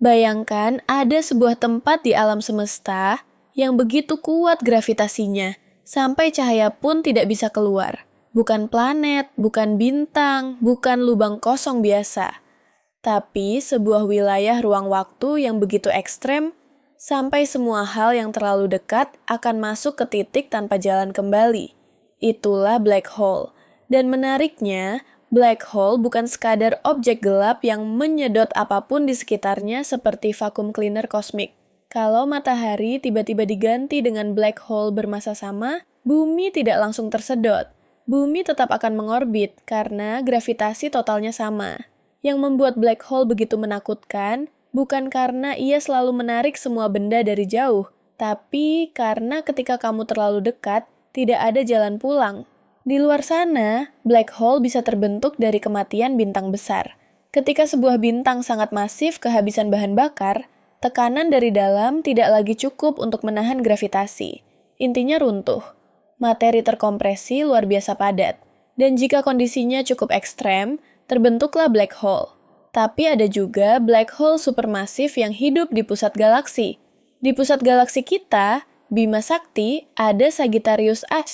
Bayangkan ada sebuah tempat di alam semesta yang begitu kuat gravitasinya, sampai cahaya pun tidak bisa keluar. Bukan planet, bukan bintang, bukan lubang kosong biasa. Tapi sebuah wilayah ruang waktu yang begitu ekstrem, sampai semua hal yang terlalu dekat akan masuk ke titik tanpa jalan kembali. Itulah black hole. Dan menariknya, black hole bukan sekadar objek gelap yang menyedot apapun di sekitarnya seperti vacuum cleaner kosmik. Kalau matahari tiba-tiba diganti dengan black hole bermassa sama, bumi tidak langsung tersedot. Bumi tetap akan mengorbit karena gravitasi totalnya sama. Yang membuat black hole begitu menakutkan bukan karena ia selalu menarik semua benda dari jauh, tapi karena ketika kamu terlalu dekat, tidak ada jalan pulang. Di luar sana, black hole bisa terbentuk dari kematian bintang besar. Ketika sebuah bintang sangat masif kehabisan bahan bakar, tekanan dari dalam tidak lagi cukup untuk menahan gravitasi. Intinya runtuh. Materi terkompresi luar biasa padat. Dan jika kondisinya cukup ekstrem, terbentuklah black hole. Tapi ada juga black hole supermasif yang hidup di pusat galaksi. Di pusat galaksi kita, Bima Sakti, ada Sagittarius A,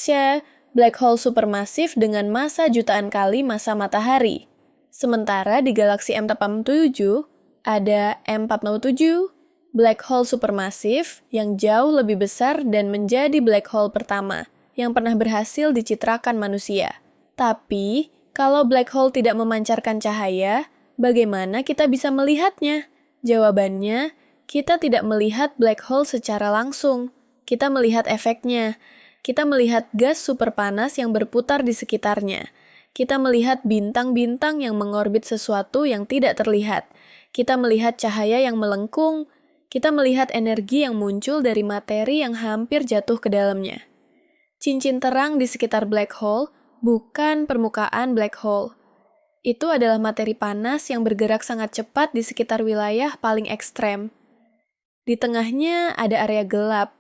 black hole supermasif dengan massa jutaan kali massa matahari. Sementara di galaksi M87, ada M47, black hole supermasif yang jauh lebih besar dan menjadi black hole pertama yang pernah berhasil dicitrakan manusia. Tapi, kalau black hole tidak memancarkan cahaya, bagaimana kita bisa melihatnya? Jawabannya, kita tidak melihat black hole secara langsung. Kita melihat efeknya. Kita melihat gas superpanas yang berputar di sekitarnya. Kita melihat bintang-bintang yang mengorbit sesuatu yang tidak terlihat. Kita melihat cahaya yang melengkung. Kita melihat energi yang muncul dari materi yang hampir jatuh ke dalamnya. Cincin terang di sekitar black hole bukan permukaan black hole. Itu adalah materi panas yang bergerak sangat cepat di sekitar wilayah paling ekstrem. Di tengahnya ada area gelap,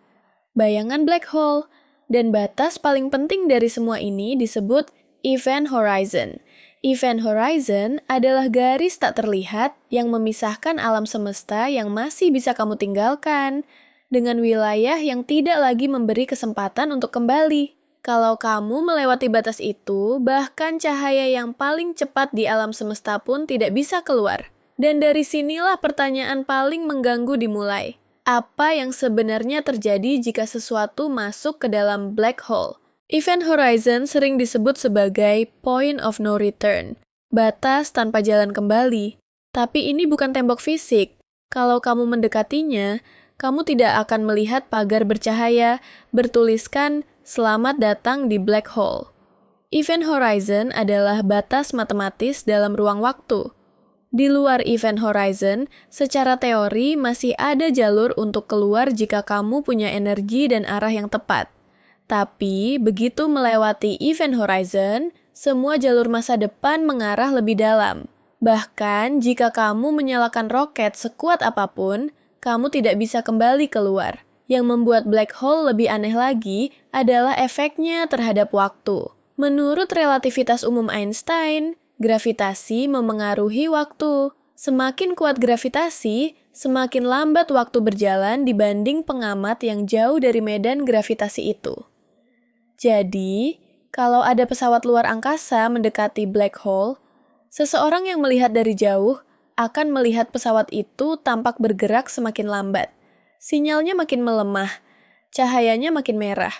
bayangan black hole, dan batas paling penting dari semua ini disebut event horizon. Event horizon adalah garis tak terlihat yang memisahkan alam semesta yang masih bisa kamu tinggalkan dengan wilayah yang tidak lagi memberi kesempatan untuk kembali. Kalau kamu melewati batas itu, bahkan cahaya yang paling cepat di alam semesta pun tidak bisa keluar. Dan dari sinilah pertanyaan paling mengganggu dimulai. Apa yang sebenarnya terjadi jika sesuatu masuk ke dalam black hole? Event horizon sering disebut sebagai point of no return, batas tanpa jalan kembali. Tapi ini bukan tembok fisik. Kalau kamu mendekatinya, kamu tidak akan melihat pagar bercahaya bertuliskan "Selamat datang di black hole". Event horizon adalah batas matematis dalam ruang waktu. Di luar event horizon, secara teori masih ada jalur untuk keluar jika kamu punya energi dan arah yang tepat. Tapi, begitu melewati event horizon, semua jalur masa depan mengarah lebih dalam. Bahkan, jika kamu menyalakan roket sekuat apapun, kamu tidak bisa kembali keluar. Yang membuat black hole lebih aneh lagi adalah efeknya terhadap waktu. Menurut relativitas umum Einstein, gravitasi memengaruhi waktu. Semakin kuat gravitasi, semakin lambat waktu berjalan dibanding pengamat yang jauh dari medan gravitasi itu. Jadi, kalau ada pesawat luar angkasa mendekati black hole, seseorang yang melihat dari jauh akan melihat pesawat itu tampak bergerak semakin lambat. Sinyalnya makin melemah, cahayanya makin merah,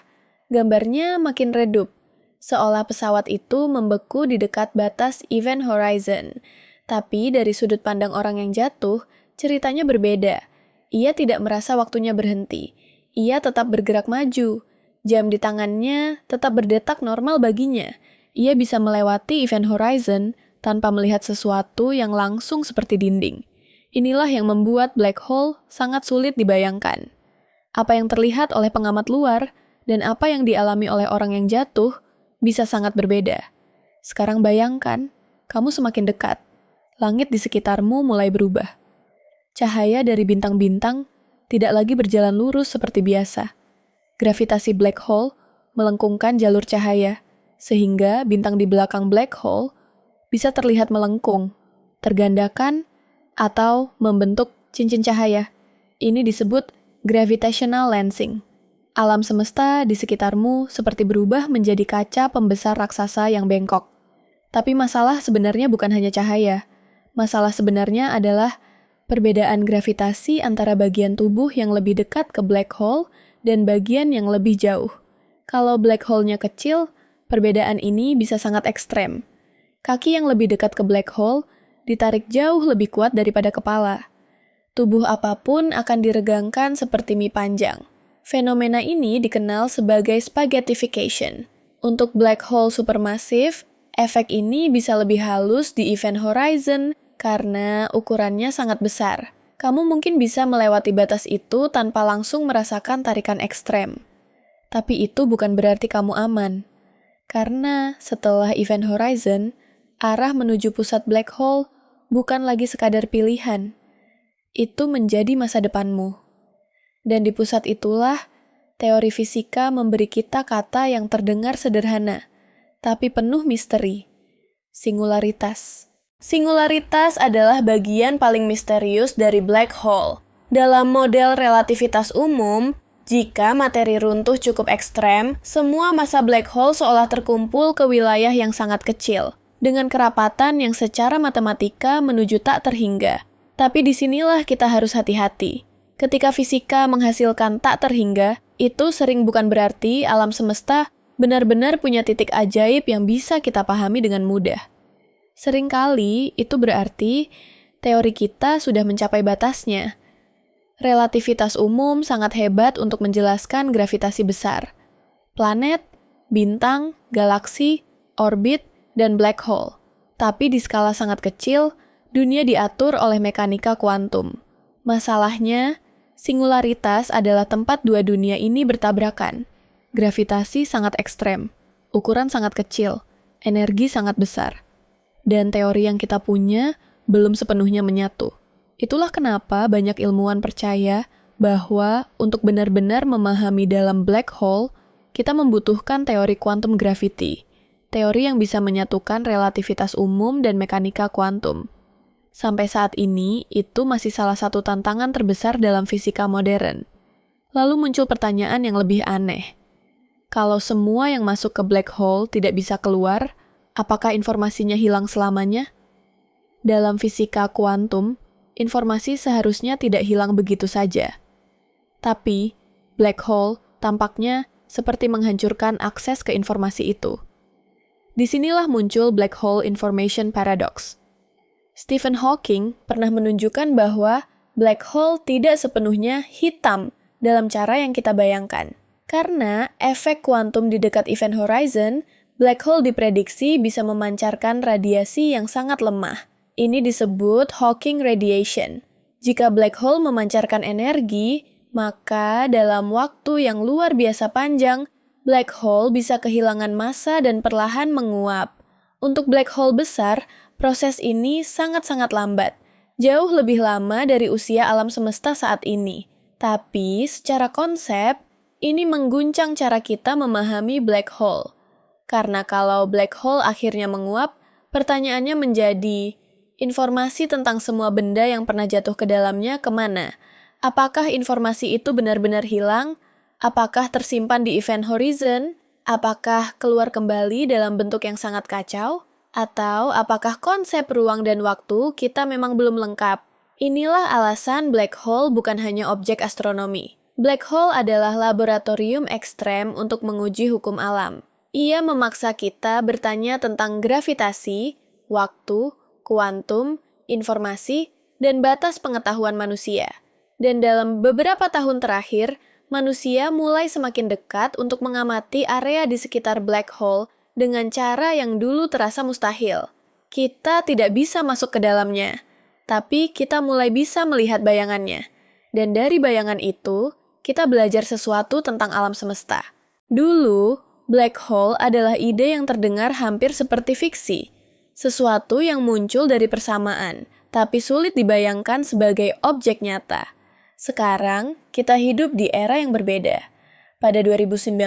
gambarnya makin redup, seolah pesawat itu membeku di dekat batas event horizon. Tapi dari sudut pandang orang yang jatuh, ceritanya berbeda. Ia tidak merasa waktunya berhenti. Ia tetap bergerak maju. Jam di tangannya tetap berdetak normal baginya. Ia bisa melewati event horizon tanpa melihat sesuatu yang langsung seperti dinding. Inilah yang membuat black hole sangat sulit dibayangkan. Apa yang terlihat oleh pengamat luar dan apa yang dialami oleh orang yang jatuh bisa sangat berbeda. Sekarang bayangkan, kamu semakin dekat. Langit di sekitarmu mulai berubah. Cahaya dari bintang-bintang tidak lagi berjalan lurus seperti biasa. Gravitasi black hole melengkungkan jalur cahaya, sehingga bintang di belakang black hole bisa terlihat melengkung, tergandakan, atau membentuk cincin cahaya. Ini disebut gravitational lensing. Alam semesta di sekitarmu seperti berubah menjadi kaca pembesar raksasa yang bengkok. Tapi masalah sebenarnya bukan hanya cahaya. Masalah sebenarnya adalah perbedaan gravitasi antara bagian tubuh yang lebih dekat ke black hole dan bagian yang lebih jauh. Kalau black hole-nya kecil, perbedaan ini bisa sangat ekstrem. Kaki yang lebih dekat ke black hole ditarik jauh lebih kuat daripada kepala. Tubuh apapun akan diregangkan seperti mie panjang. Fenomena ini dikenal sebagai spaghettification. Untuk black hole supermassive, efek ini bisa lebih halus di event horizon karena ukurannya sangat besar. Kamu mungkin bisa melewati batas itu tanpa langsung merasakan tarikan ekstrem. Tapi itu bukan berarti kamu aman. Karena setelah event horizon, arah menuju pusat black hole bukan lagi sekadar pilihan. Itu menjadi masa depanmu. Dan di pusat itulah, teori fisika memberi kita kata yang terdengar sederhana, tapi penuh misteri. Singularitas. Singularitas adalah bagian paling misterius dari black hole. Dalam model relativitas umum, jika materi runtuh cukup ekstrem, semua massa black hole seolah terkumpul ke wilayah yang sangat kecil, dengan kerapatan yang secara matematika menuju tak terhingga. Tapi disinilah kita harus hati-hati. Ketika fisika menghasilkan tak terhingga, itu sering bukan berarti alam semesta benar-benar punya titik ajaib yang bisa kita pahami dengan mudah. Seringkali itu berarti teori kita sudah mencapai batasnya. Relativitas umum sangat hebat untuk menjelaskan gravitasi besar. Planet, bintang, galaksi, orbit, dan black hole. Tapi di skala sangat kecil, dunia diatur oleh mekanika kuantum. Masalahnya, singularitas adalah tempat dua dunia ini bertabrakan. Gravitasi sangat ekstrem, ukuran sangat kecil, energi sangat besar. Dan teori yang kita punya belum sepenuhnya menyatu. Itulah kenapa banyak ilmuwan percaya bahwa untuk benar-benar memahami dalam black hole, kita membutuhkan teori quantum gravity, teori yang bisa menyatukan relativitas umum dan mekanika kuantum. Sampai saat ini, itu masih salah satu tantangan terbesar dalam fisika modern. Lalu muncul pertanyaan yang lebih aneh. Kalau semua yang masuk ke black hole tidak bisa keluar, apakah informasinya hilang selamanya? Dalam fisika kuantum, informasi seharusnya tidak hilang begitu saja. Tapi, black hole tampaknya seperti menghancurkan akses ke informasi itu. Disinilah muncul black hole information paradox. Stephen Hawking pernah menunjukkan bahwa black hole tidak sepenuhnya hitam dalam cara yang kita bayangkan. Karena efek kuantum di dekat event horizon, black hole diprediksi bisa memancarkan radiasi yang sangat lemah. Ini disebut Hawking radiation. Jika black hole memancarkan energi, maka dalam waktu yang luar biasa panjang, black hole bisa kehilangan massa dan perlahan menguap. Untuk black hole besar, proses ini sangat-sangat lambat, jauh lebih lama dari usia alam semesta saat ini. Tapi secara konsep, ini mengguncang cara kita memahami black hole. Karena kalau black hole akhirnya menguap, pertanyaannya menjadi, informasi tentang semua benda yang pernah jatuh ke dalamnya kemana? Apakah informasi itu benar-benar hilang? Apakah tersimpan di event horizon? Apakah keluar kembali dalam bentuk yang sangat kacau? Atau apakah konsep ruang dan waktu kita memang belum lengkap? Inilah alasan black hole bukan hanya objek astronomi. Black hole adalah laboratorium ekstrem untuk menguji hukum alam. Ia memaksa kita bertanya tentang gravitasi, waktu, kuantum, informasi, dan batas pengetahuan manusia. Dan dalam beberapa tahun terakhir, manusia mulai semakin dekat untuk mengamati area di sekitar black hole dengan cara yang dulu terasa mustahil. Kita tidak bisa masuk ke dalamnya, tapi kita mulai bisa melihat bayangannya. Dan dari bayangan itu, kita belajar sesuatu tentang alam semesta. Dulu, black hole adalah ide yang terdengar hampir seperti fiksi. Sesuatu yang muncul dari persamaan, tapi sulit dibayangkan sebagai objek nyata. Sekarang, kita hidup di era yang berbeda. Pada 2019,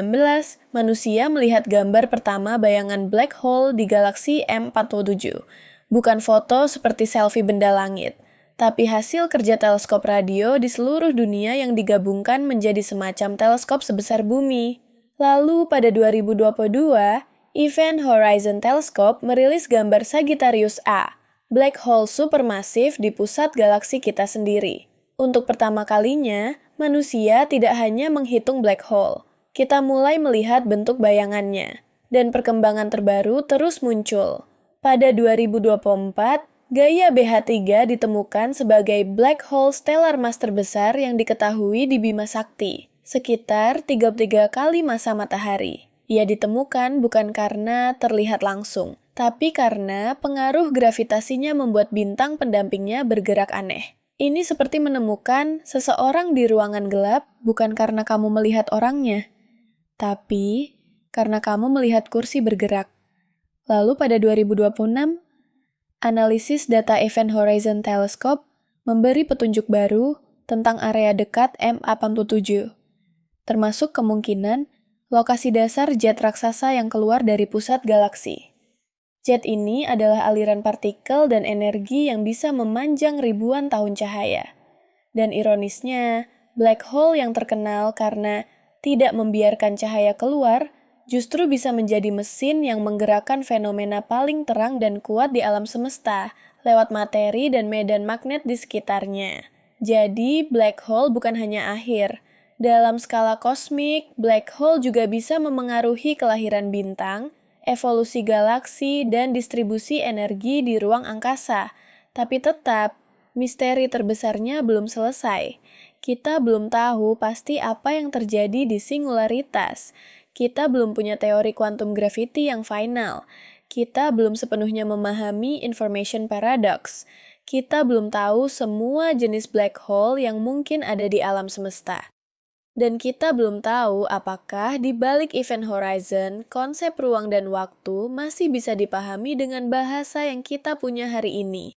manusia melihat gambar pertama bayangan black hole di galaksi M47. Bukan foto seperti selfie benda langit, tapi hasil kerja teleskop radio di seluruh dunia yang digabungkan menjadi semacam teleskop sebesar bumi. Lalu pada 2022, Event Horizon Telescope merilis gambar Sagittarius A, black hole supermasif di pusat galaksi kita sendiri. Untuk pertama kalinya, manusia tidak hanya menghitung black hole. Kita mulai melihat bentuk bayangannya, dan perkembangan terbaru terus muncul. Pada 2024, gaya BH3 ditemukan sebagai black hole stellar mass terbesar yang diketahui di Bima Sakti, sekitar 33 kali massa matahari. Ia ditemukan bukan karena terlihat langsung, tapi karena pengaruh gravitasinya membuat bintang pendampingnya bergerak aneh. Ini seperti menemukan seseorang di ruangan gelap bukan karena kamu melihat orangnya, tapi karena kamu melihat kursi bergerak. Lalu pada 2026, analisis data Event Horizon Telescope memberi petunjuk baru tentang area dekat M87, termasuk kemungkinan lokasi dasar jet raksasa yang keluar dari pusat galaksi. Jet ini adalah aliran partikel dan energi yang bisa memanjang ribuan tahun cahaya. Dan ironisnya, black hole yang terkenal karena tidak membiarkan cahaya keluar, justru bisa menjadi mesin yang menggerakkan fenomena paling terang dan kuat di alam semesta, lewat materi dan medan magnet di sekitarnya. Jadi, black hole bukan hanya akhir. Dalam skala kosmik, black hole juga bisa memengaruhi kelahiran bintang, evolusi galaksi, dan distribusi energi di ruang angkasa. Tapi tetap, misteri terbesarnya belum selesai. Kita belum tahu pasti apa yang terjadi di singularitas. Kita belum punya teori quantum gravity yang final. Kita belum sepenuhnya memahami information paradox. Kita belum tahu semua jenis black hole yang mungkin ada di alam semesta. Dan kita belum tahu apakah di balik Event Horizon, konsep ruang dan waktu masih bisa dipahami dengan bahasa yang kita punya hari ini.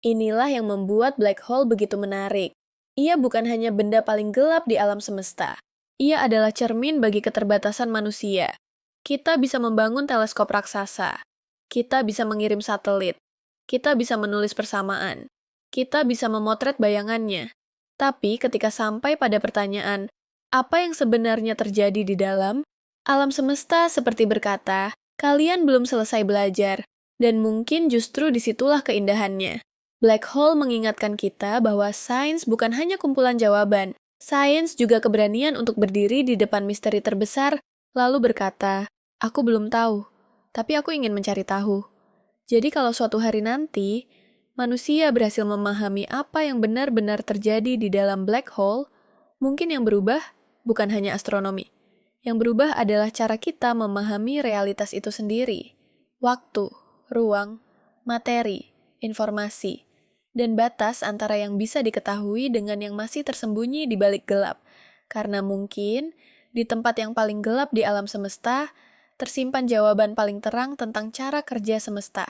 Inilah yang membuat black hole begitu menarik. Ia bukan hanya benda paling gelap di alam semesta. Ia adalah cermin bagi keterbatasan manusia. Kita bisa membangun teleskop raksasa. Kita bisa mengirim satelit. Kita bisa menulis persamaan. Kita bisa memotret bayangannya. Tapi ketika sampai pada pertanyaan, apa yang sebenarnya terjadi di dalam? Alam semesta seperti berkata, kalian belum selesai belajar, dan mungkin justru disitulah keindahannya. Black hole mengingatkan kita bahwa sains bukan hanya kumpulan jawaban. Sains juga keberanian untuk berdiri di depan misteri terbesar, lalu berkata, aku belum tahu, tapi aku ingin mencari tahu. Jadi kalau suatu hari nanti, manusia berhasil memahami apa yang benar-benar terjadi di dalam black hole, mungkin yang berubah bukan hanya astronomi. Yang berubah adalah cara kita memahami realitas itu sendiri. Waktu, ruang, materi, informasi, dan batas antara yang bisa diketahui dengan yang masih tersembunyi di balik gelap. Karena mungkin, di tempat yang paling gelap di alam semesta, tersimpan jawaban paling terang tentang cara kerja semesta.